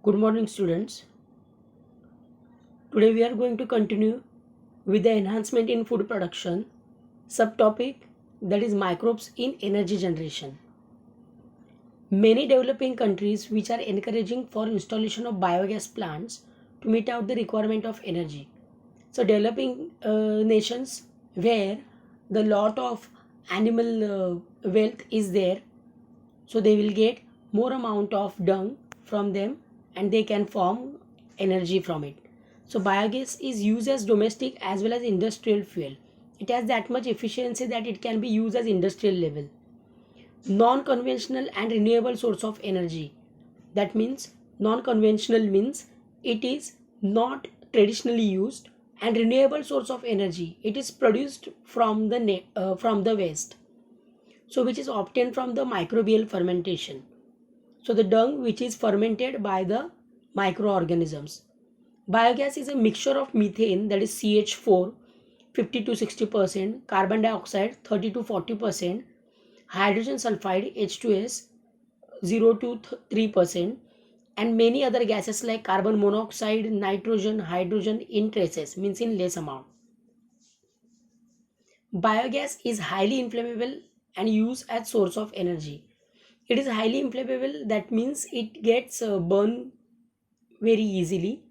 Good morning, students. Today we are going to continue with the enhancement in food production subtopic, that is microbes in energy generation. Many developing countries which are encouraging for installation of biogas plants to meet out the requirement of energy. So developing nations where the lot of animal wealth is there, so they will get more amount of dung from them and they can form energy from it. So biogas is used as domestic as well as industrial fuel. It has that much efficiency that it can be used as industrial level. Non-conventional and renewable source of energy, that means non-conventional means it is not traditionally used, and renewable source of energy, it is produced from from the waste, so which is obtained from the microbial fermentation. So the dung which is fermented by the microorganisms. Biogas is a mixture of methane, that is CH4 50 to 60%, carbon dioxide 30 to 40%, hydrogen sulfide H2S 0 to 3%, and many other gases like carbon monoxide, nitrogen, hydrogen in traces, means in less amount. Biogas is highly inflammable and used as source of energy. It is highly inflammable, that means it gets burned very easily,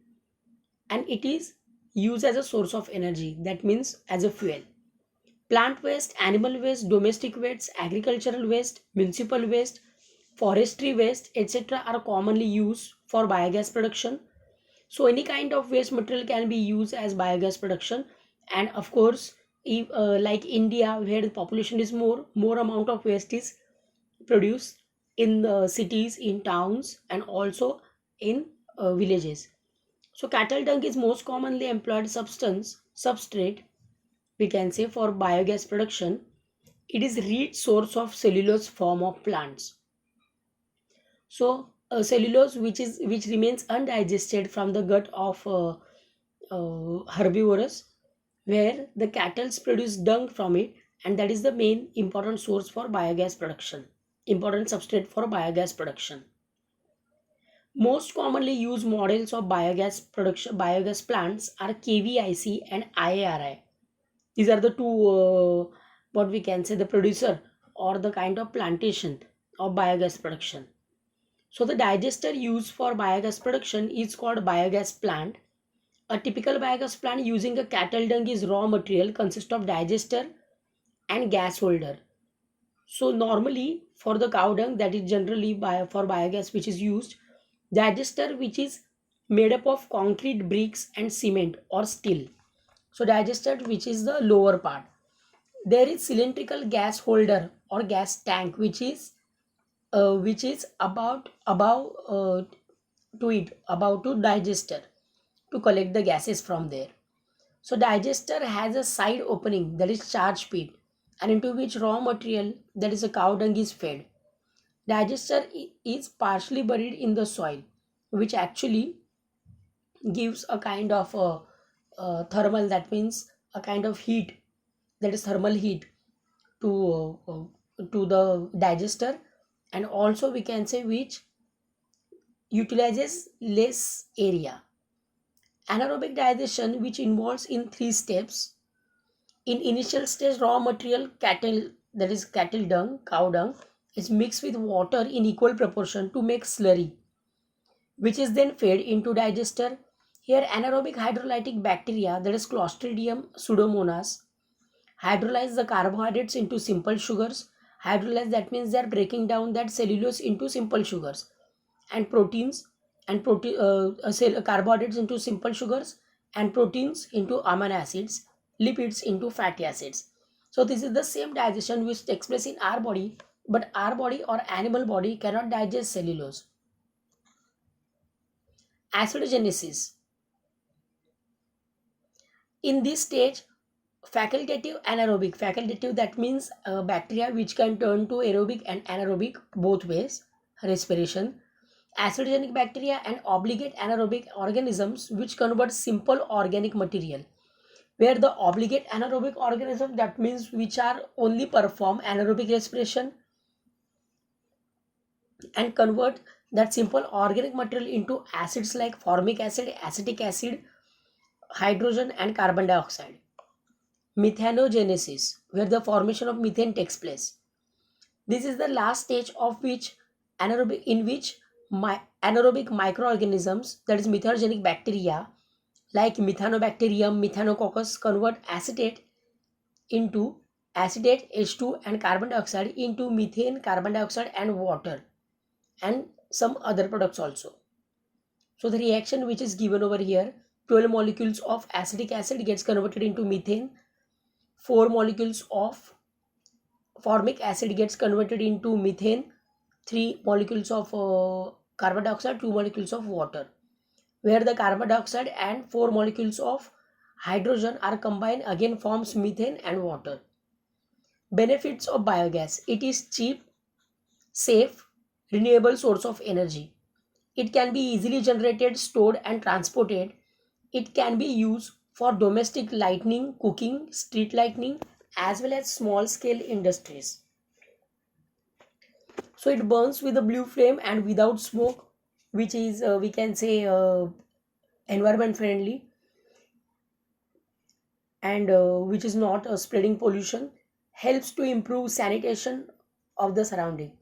and it is used as a source of energy, that means as a fuel. Plant waste, animal waste, domestic waste, agricultural waste, municipal waste, forestry waste, etc. are commonly used for biogas production. So any kind of waste material can be used as biogas production. And of course, if, like India, where the population is more amount of waste is produced in the cities, in towns, and also in villages. So cattle dung is most commonly employed substrate, we can say, for biogas production. It is rich source of cellulose form of plants. So cellulose which remains undigested from the gut of herbivorous, where the cattle produce dung from it, and that is the main important source for biogas production, important substrate for biogas production. Most commonly used models of biogas plants are KVIC and IARI. These are the two, what we can say, the producer or the kind of plantation of biogas production. So the digester used for biogas production is called biogas plant. A typical biogas plant using a cattle dung is raw material consists of digester and gas holder. So normally for the cow dung, that is generally for biogas which is used, digester which is made up of concrete bricks and cement or steel. So digester which is the lower part. There is cylindrical gas holder or gas tank which is about above to it, about to digester, to collect the gases from there. So digester has a side opening, that is charge pit, and into which raw material, that is a cow dung, is fed. Digester is partially buried in the soil, which actually gives a kind of thermal, that means a kind of heat, that is thermal heat, to the digester, and also we can say which utilizes less area. Anaerobic digestion, which involves in three steps. In initial stage, raw material cattle, that is cattle dung, cow dung, is mixed with water in equal proportion to make slurry, which is then fed into digester. Here, anaerobic hydrolytic bacteria, that is Clostridium pseudomonas, hydrolyze the carbohydrates into simple sugars. Hydrolyze, that means they are breaking down that cellulose into simple sugars, and proteins and carbohydrates into simple sugars, and proteins into amino acids, lipids into fatty acids. So this is the same digestion which takes place in our body, but our body or animal body cannot digest cellulose. Acidogenesis. In this stage, facultative, that means bacteria which can turn to aerobic and anaerobic both ways, respiration. Acidogenic bacteria and obligate anaerobic organisms which convert simple organic material, where the obligate anaerobic organism, that means which are only perform anaerobic respiration and convert that simple organic material into acids like formic acid, acetic acid, hydrogen, and carbon dioxide. Methanogenesis, where the formation of methane takes place. This is the last stage of which anaerobic microorganisms, that is methanogen bacteria, like Methanobacterium, Methanococcus, convert acetate H2 and carbon dioxide into methane, carbon dioxide, and water, and some other products also. So the reaction which is given over here, 12 molecules of acetic acid gets converted into methane, 4 molecules of formic acid gets converted into methane, 3 molecules of carbon dioxide, 2 molecules of water, where the carbon dioxide and 4 molecules of hydrogen are combined again forms methane and water. Benefits of biogas: it is cheap, safe, renewable source of energy. It can be easily generated, stored, and transported. It can be used for domestic lighting, cooking, street lighting, as well as small scale industries. So it burns with a blue flame and without smoke, which is, we can say, environment friendly, and which is not spreading pollution, helps to improve sanitation of the surrounding.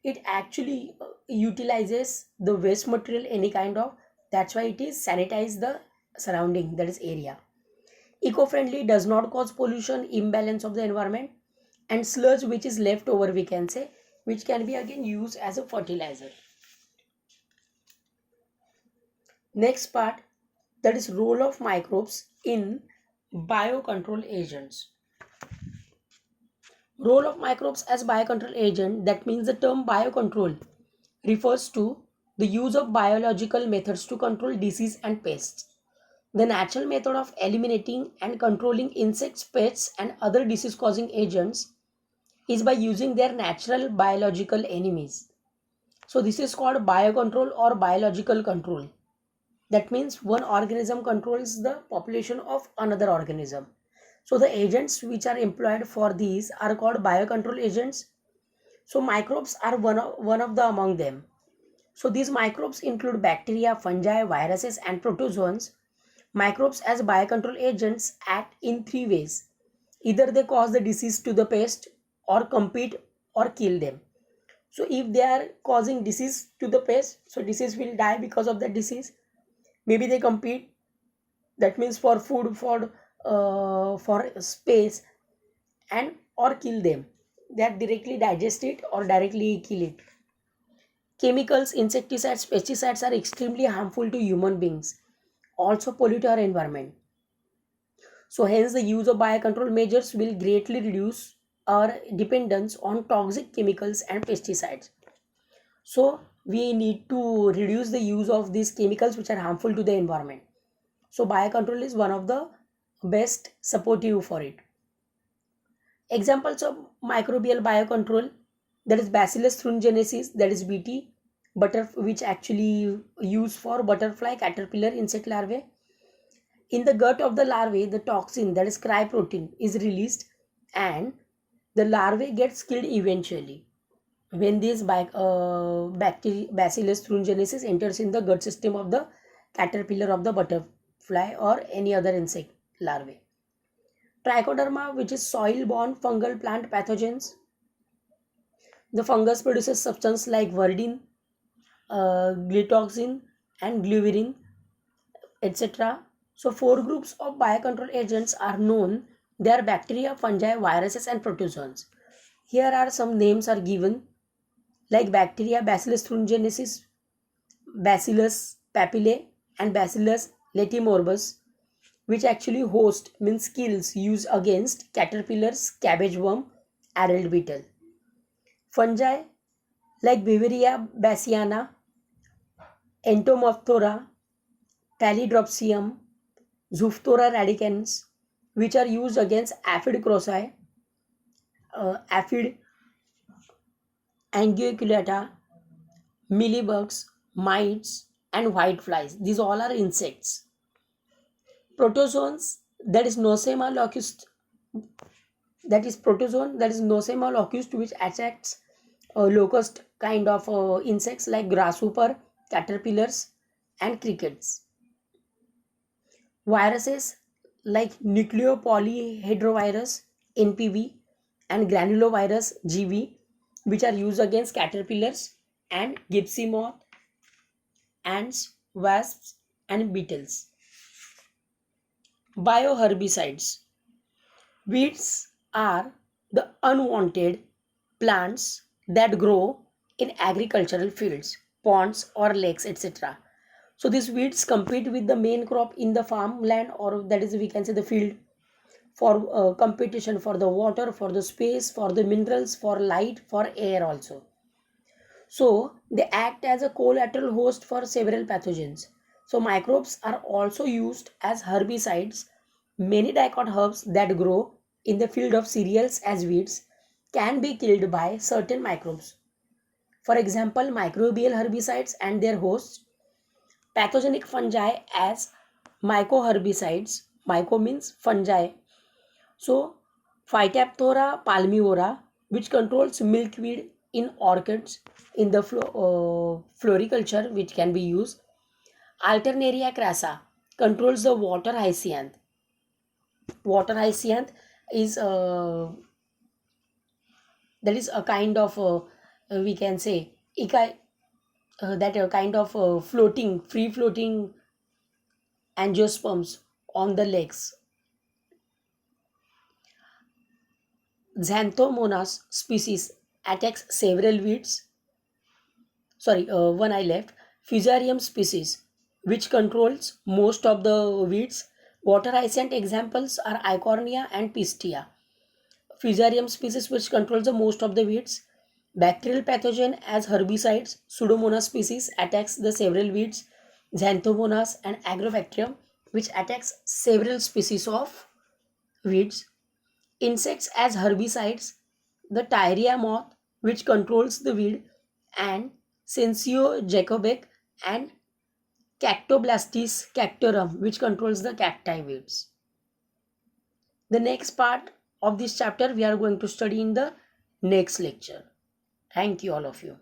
It actually utilizes the waste material any kind of, that's why it is sanitize the surrounding, that is area. Eco-friendly, does not cause pollution, imbalance of the environment, and sludge which is left over, we can say, which can be again used as a fertilizer. Next part, that is role of microbes in biocontrol agents. Role of microbes as biocontrol agent, that means the term biocontrol refers to the use of biological methods to control disease and pests. The natural method of eliminating and controlling insects, pests, and other disease causing agents is by using their natural biological enemies. So, this is called biocontrol or biological control. That means one organism controls the population of another organism. So, the agents which are employed for these are called biocontrol agents. So, microbes are one of the among them. So, these microbes include bacteria, fungi, viruses, and protozoans. Microbes as biocontrol agents act in three ways. Either they cause the disease to the pest, or compete, or kill them. So if they are causing disease to the pest, so disease will die because of that disease. Maybe they compete, that means for food, for space, and or kill them. That directly digest it or directly kill it. Chemicals, insecticides, pesticides are extremely harmful to human beings, also pollute our environment. So, hence, the use of biocontrol measures will greatly reduce our dependence on toxic chemicals and pesticides. So, we need to reduce the use of these chemicals which are harmful to the environment. So, biocontrol is one of the best supportive for it. Examples of microbial biocontrol, that is Bacillus thuringiensis, that is BT, which actually used for butterfly, caterpillar, insect larvae. In the gut of the larvae, the toxin, that is cryprotein, is released, and the larvae gets killed eventually when this Bacillus thuringiensis enters in the gut system of the caterpillar of the butterfly or any other insect larvae. Trichoderma, which is soil-borne fungal plant pathogens. The fungus produces substances like verdin, glitoxin, and gluverin, etc. So, four groups of biocontrol agents are known. They are bacteria, fungi, viruses, and protozoans. Here are some names are given, like bacteria, Bacillus thuringiensis, Bacillus papillae, and Bacillus latimorbus, which actually host, means kills, use against caterpillars, cabbage worm, arrowed beetle. Fungi like Beauveria bassiana, Entomopthora, Palindropsium, Zoophthora radicans, which are used against aphid crocus, aphid anguiculata, mealybugs, mites, and whiteflies. These all are insects. Protozoans, that is Nosema locust, that is protozoan, that is Nosema locust, which attacks locust kind of insects like grasshopper, caterpillars, and crickets. Viruses like nucleopolyhedrovirus (NPV) and granulovirus (GV), which are used against caterpillars and gypsy moth, ants, wasps, and beetles. Bioherbicides. Weeds are the unwanted plants that grow in agricultural fields, ponds, or lakes, etc. So these weeds compete with the main crop in the farmland, or that is, we can say, the field, for competition for the water, for the space, for the minerals, for light, for air also. So they act as a collateral host for several pathogens. So microbes are also used as herbicides. Many dicot herbs that grow in the field of cereals as weeds can be killed by certain microbes. For example, microbial herbicides and their hosts, pathogenic fungi as mycoherbicides. Myco means fungi. So, Phytophthora palmivora, which controls milkweed in orchids in the floriculture, which can be used. Alternaria crassa controls the water hyacinth. Water hyacinth is that is a kind of we can say that a kind of floating, free floating angiosperms on the legs. Xanthomonas species attacks several weeds. Sorry, one I left. Fusarium species, which controls most of the weeds. Water hyacinth examples are Eichhornia and Pistia. Fusarium species, which controls the most of the weeds. Bacterial pathogen as herbicides. Pseudomonas species attacks the several weeds. Xanthomonas and Agrobacterium, which attacks several species of weeds. Insects as herbicides, the Tyria moth, which controls the weed, and Sensio jacobec and Cactoblastis cactorum, which controls the cacti weeds. The next part of this chapter we are going to study in the next lecture. Thank you, all of you.